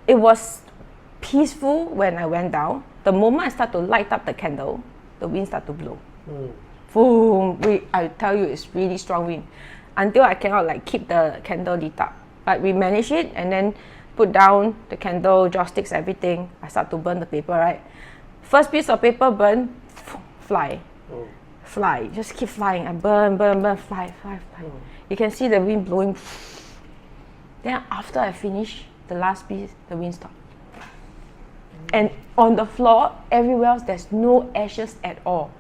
it was peaceful when I went down. The moment I start to light up the candle, the wind start to blow. Boom! I tell you, it's really strong wind. Until I cannot like keep the candle lit up. But we managed it, and then put down the candle, joss sticks, everything. I start to burn the paper, right? First piece of paper burn, fly. Fly, just keep flying. I burn, fly. You can see the wind blowing. Then after I finish the last piece, the wind stopped. And on the floor, everywhere else, there's no ashes at all.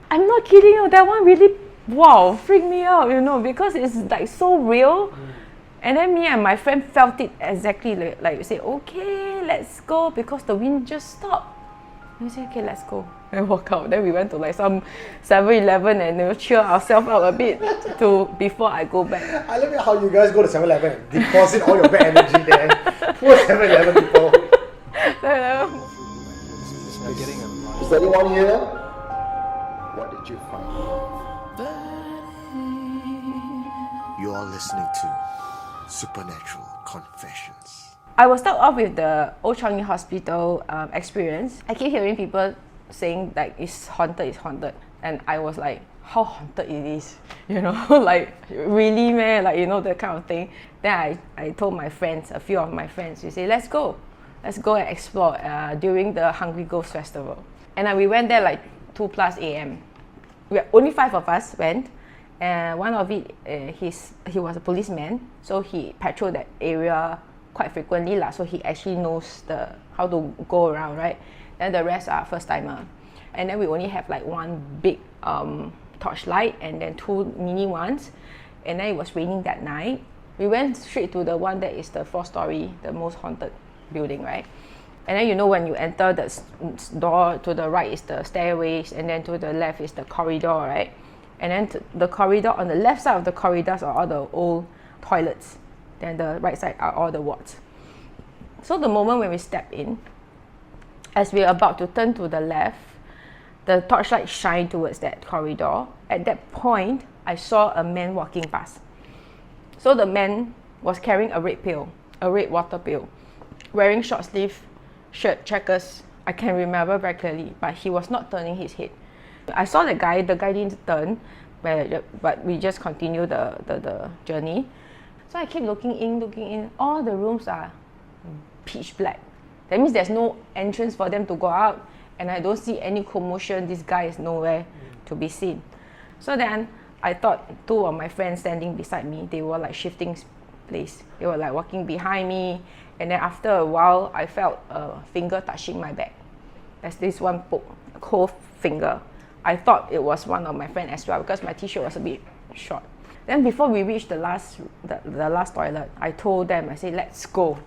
I'm not kidding you, that one really, wow, freaked me out, because it's like so real. And then me and my friend felt it exactly like you say, okay, let's go, because the wind just stopped. And we say, okay, let's go. And walk out. Then we went to like some 7-Eleven and cheer ourselves up a bit before I go back. I love it how you guys go to 7-Eleven and deposit all your bad energy there. Poor 7-Eleven people. Is there anyone here? What did you find? You are listening to Supernatural Confessions. I will start off with the Old Changi Hospital experience. I keep hearing people saying like it's haunted. And I was like, how haunted it is? Like really man, like that kind of thing. Then I told my friends, a few of my friends, we say, let's go and explore during the Hungry Ghost Festival. And we went there like 2+ a.m. Only 5 of us went. And one of it, he was a policeman, so he patrolled that area quite frequently so he actually knows how to go around, right? Then the rest are first timer. And then we only have like one big torchlight and then 2 mini ones. And then it was raining that night. We went straight to the one that is the 4-story, the most haunted building, right? And then when you enter the door, to the right is the stairways, and then to the left is the corridor, right? And then the corridor, on the left side of the corridors are all the old toilets. Then the right side are all the wards. So the moment when we step in, as we're about to turn to the left, the torchlight shined towards that corridor. At that point, I saw a man walking past. So the man was carrying a red water pail, wearing short sleeve shirt, checkers. I can remember very clearly, but he was not turning his head. I saw the guy didn't turn, but we just continued the journey. So I keep looking in, all the rooms are pitch black. That means there's no entrance for them to go out, and I don't see any commotion. This guy is nowhere to be seen. So then I thought 2 of my friends standing beside me, they were like shifting place. They were like walking behind me, and then after a while, I felt a finger touching my back. There's this one cold finger. I thought it was one of my friends as well because my t-shirt was a bit short. Then before we reached the last toilet, I told them, I said, let's go.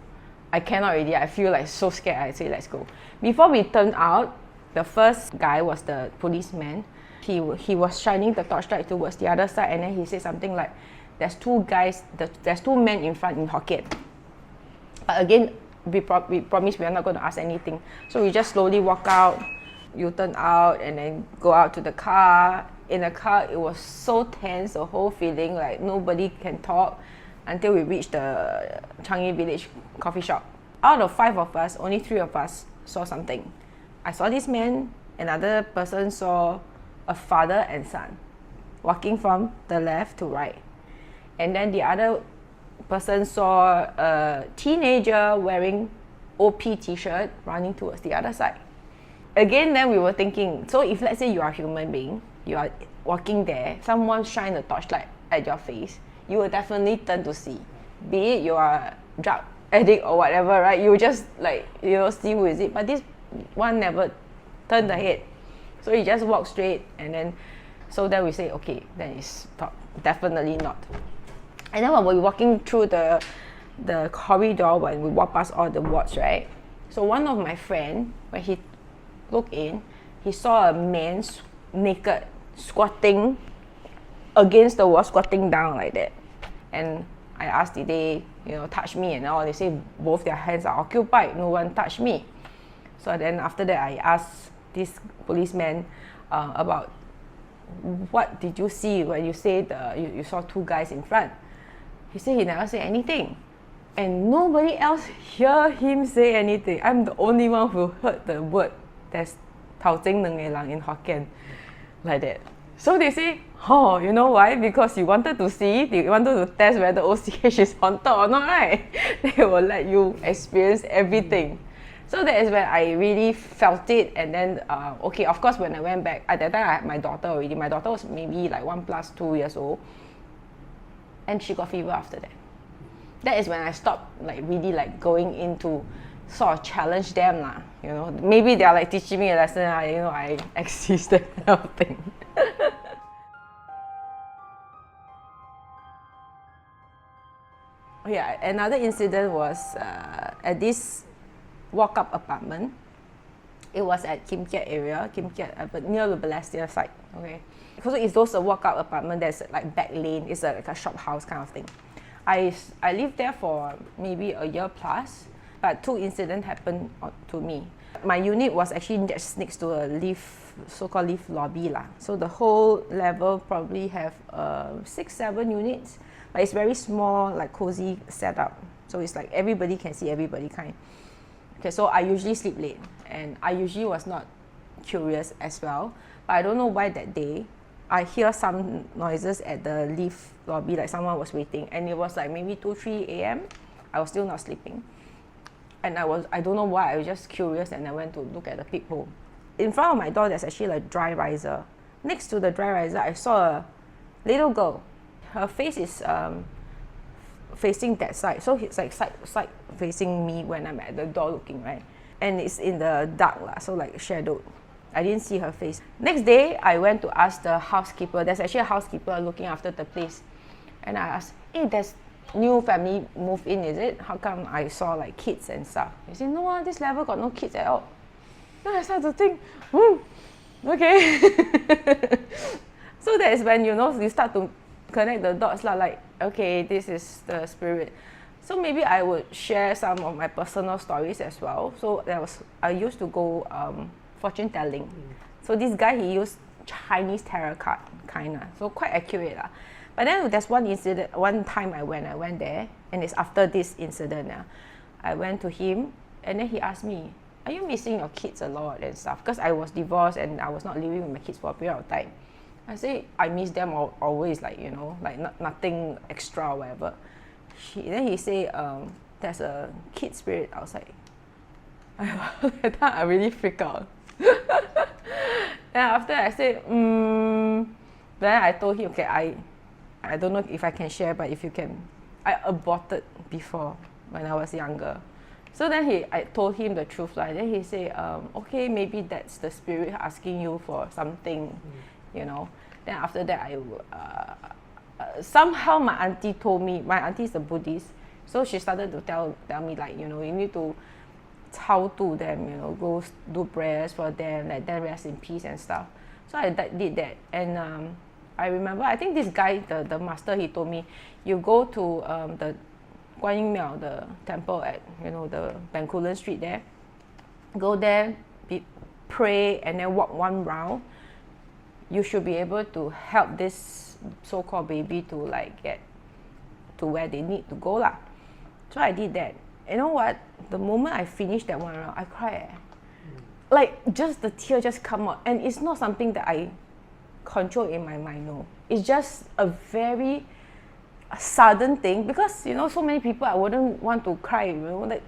I cannot already, I feel like so scared. I said, let's go. Before we turned out, the first guy was the policeman. He was shining the torchlight towards the other side, and then he said something like, there's 2 men in front in Hokkien. But again, we promised we are not going to ask anything. So we just slowly walk out, you turn out, and then go out to the car. In the car, it was so tense, the whole feeling like nobody can talk until we reached the Changi Village coffee shop. Out of 5 of us, only 3 of us saw something. I saw this man, another person saw a father and son walking from the left to right. And then the other person saw a teenager wearing OP t-shirt running towards the other side. Again, then we were thinking, so if let's say you are a human being, you are walking there, someone shine a torchlight at your face, you will definitely turn to see. Be it you are a drug addict or whatever, right? You will just see who is it. But this one never turned the head. So he just walked straight, and then we say, okay, then it's definitely not. And then when we're walking through the corridor, when we walk past all the wards, right? So one of my friends, when he looked in, he saw a man naked, squatting against the wall, squatting down like that. And I asked, did they, touch me and all? They say both their hands are occupied, no one touched me. So then after that, I asked this policeman about what did you see when you say you saw 2 guys in front. He said he never said anything. And nobody else hear him say anything. I'm the only one who heard the word that's Tao Jing Neng E Lang in Hokkien, like that. So they say, oh, you know why? Because you wanted to see, you wanted to test whether OCH is haunted or not, right? They will let you experience everything. So that is when I really felt it. And then, okay, of course, when I went back, at that time I had my daughter already. My daughter was maybe like 1 + 2 years old. And she got fever after that. That is when I stopped like really like going into sort of challenge them lah. You know, maybe they are like teaching me a lesson. I exist, that kind of thing. Yeah, another incident was at this Walkup Apartment. It was at Kim Kiat area, but near the Balestier site. Okay, so it's those Walkup Apartment. There's like back lane. It's like a shop house kind of thing. I lived there for maybe a year plus, but 2 incidents happened to me. My unit was actually just next to a lift, so-called lift lobby lah. So the whole level probably have 6-7 units, but it's very small, like cozy setup. So it's like everybody can see everybody kind. Okay, so I usually sleep late, and I usually was not curious as well. But I don't know why that day, I hear some noises at the lift lobby, like someone was waiting, and it was like maybe 2-3 a.m. I was still not sleeping. And I don't know why, I was just curious, and I went to look at the peephole. In front of my door, there's actually a dry riser. Next to the dry riser, I saw a little girl. Her face is facing that side, so it's like side facing me when I'm at the door looking, right? And it's in the dark lah, so like shadowed. I didn't see her face. Next day, I went to ask the housekeeper. There's actually a housekeeper looking after the place. And I asked, hey, there's new family moved in, is it? How come I saw like kids and stuff? He said, no, this level got no kids at all. Then I started to think, okay. So that is when, you start to connect the dots lah, like, okay, this is the spirit. So maybe I would share some of my personal stories as well. So I used to go fortune telling. So this guy, he used Chinese tarot card, kinda. So quite accurate lah. But then there's one time I went there, and it's after this incident. I went to him, and then he asked me, are you missing your kids a lot and stuff? Because I was divorced and I was not living with my kids for a period of time. I say, I miss them always, like, like nothing extra or whatever. Then he say, there's a kid spirit outside. That time I really freak out. Then after I said, then I told him, okay, I don't know if I can share, but if you can, I aborted before when I was younger. So then I told him the truth. Then he said, okay, maybe that's the spirit asking you for something, Then after that, somehow my auntie told me, my auntie is a Buddhist, so she started to tell me, like, you need to how to them, go do prayers for them, let them rest in peace and stuff. So I did that. And I remember, I think this guy, the master, he told me, you go to the Guan Yin Miao, the temple at, the Bencoolen Street there. Go there, pray, and then walk 1 round. You should be able to help this so-called baby to like get to where they need to go lah. So I did that. You know what? The moment I finished that 1 round, I cried. Like, just the tear just come out. And it's not something that I control in my mind, no. It's just a very sudden thing, because, so many people, I wouldn't want to cry,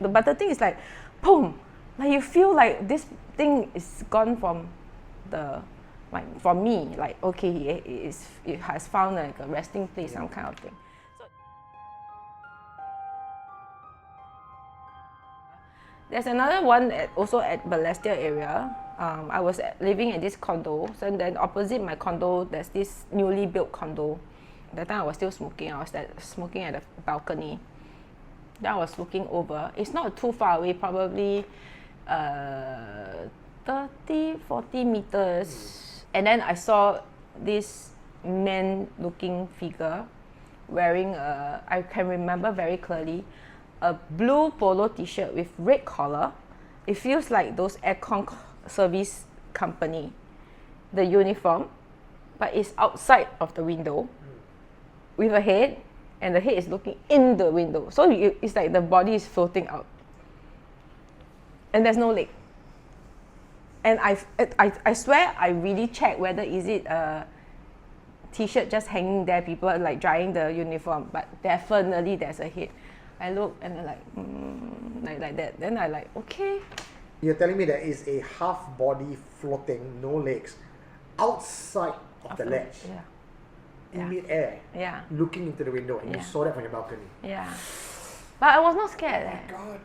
but the thing is like, boom, like you feel like this thing is gone from me, like, okay, it has found like a resting place, some kind of thing. There's another one also at Balestier area. I was living in this condo, so then opposite my condo, there's this newly built condo. That time I was still smoking. I was smoking at the balcony. Then I was looking over. It's not too far away, probably 30-40 meters. And then I saw this man-looking figure wearing I can remember very clearly, a blue polo t-shirt with red collar. It feels like those aircon service company, the uniform, but it's outside of the window with a head and the head is looking in the window. So it's like the body is floating out. And there's no leg. And I swear I really checked whether is it a t-shirt just hanging there, people like drying the uniform, but definitely there's a head. I look and I'm like that. Then I like, okay. You're telling me there is a half body floating, no legs, outside of the ledge, in mid-air, looking into the window, and you saw that from your balcony. Yeah. But I was not scared. Oh my God.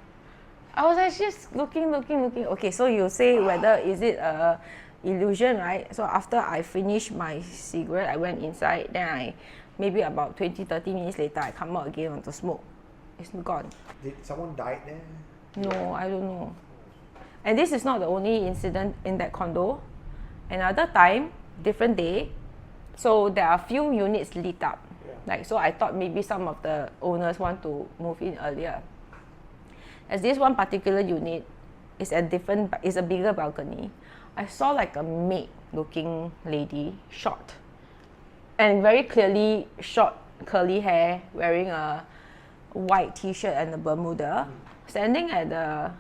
I was like just looking. Okay, so you say whether is it a illusion, right? So after I finished my cigarette, I went inside. Then maybe about 20-30 minutes later, I come out again want to smoke. It's gone. Did someone die there? No, I don't know. And this is not the only incident in that condo. Another time, different day. So there are a few units lit up. Like, so I thought maybe some of the owners want to move in earlier. As this one particular unit is a bigger balcony, I saw like a maid-looking lady, short, and very clearly short curly hair, wearing a white t-shirt and a Bermuda, standing at the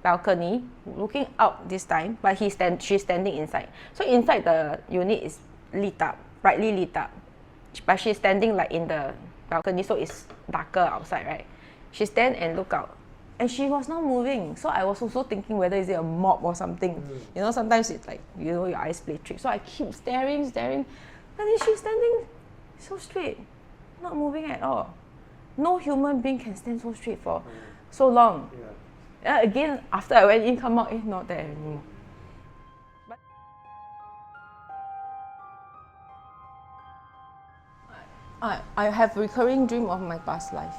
balcony, looking out this time, but she's standing inside. So inside the unit is lit up, brightly lit up, but she's standing like in the balcony, so it's darker outside, right? She stand and look out, and she was not moving. So I was also thinking whether is it a mob or something. You know, sometimes it's like, you know, your eyes play tricks. So I keep staring, and then she's standing so straight, not moving at all. No human being can stand so straight for so long. Again, after I went in, come out, not there anymore. But I have recurring dream of my past life.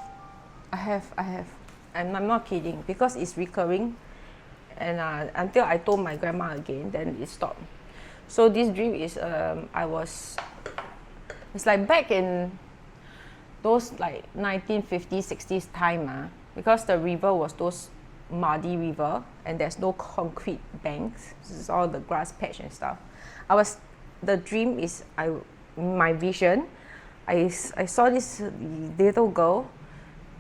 I have, and I'm not kidding, because it's recurring, and until I told my grandma again, then it stopped. So this dream is, it's like back in those like 1950s, 60s time, because the river was those muddy river and there's no concrete banks. This is all the grass patch and stuff. The dream is, my vision, I saw this little girl.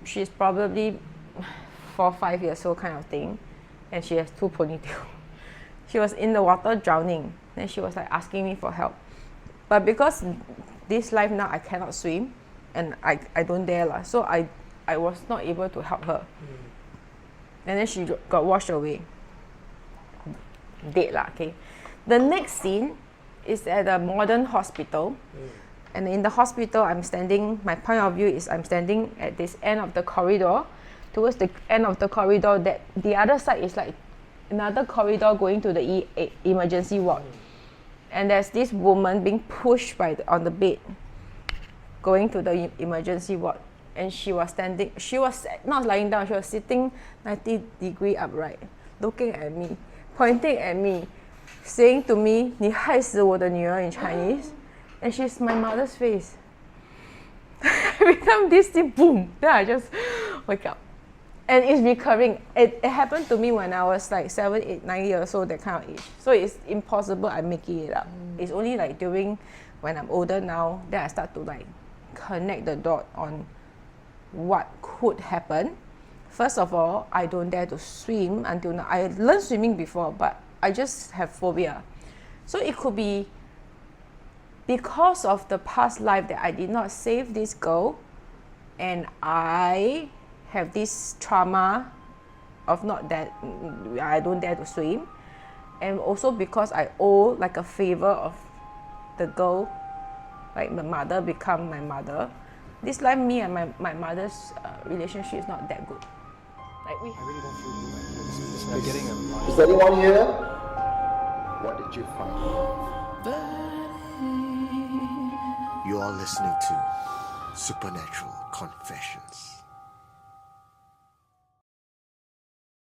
She's probably 4 or 5 years old kind of thing, and she has 2 ponytails. She was in the water drowning. Then she was like asking me for help. But because this life now I cannot swim, and I don't dare lah. So I was not able to help her. And then she got washed away. Dead lah, okay. The next scene is at a modern hospital. And in the hospital, my point of view is I'm standing at this end of the corridor, towards the end of the corridor, that the other side is like another corridor going to the emergency ward. And there's this woman being pushed on the bed, going to the emergency ward. And she was not lying down, she was sitting 90-degree upright, looking at me, pointing at me, saying to me, 你害死我的女儿 in Chinese. And she's my mother's face. Every time this thing, boom, then I just wake up. And it's recurring. It happened to me when I was like 7, 8, 9 years old, that kind of age. So it's impossible I'm making it up. It's only like when I'm older now, then I start to like connect the dot on what could happen. First of all, I don't dare to swim until now. I learned swimming before, but I just have phobia. So it could be because of the past life that I did not save this girl, and I have this trauma of not that I don't dare to swim, and also because I owe like a favor of the girl, like my mother become my mother. This life, me and my mother's relationship is not that good. Like I really don't feel good. You're getting a Is anyone here? What did you find? You are listening to Supernatural Confessions.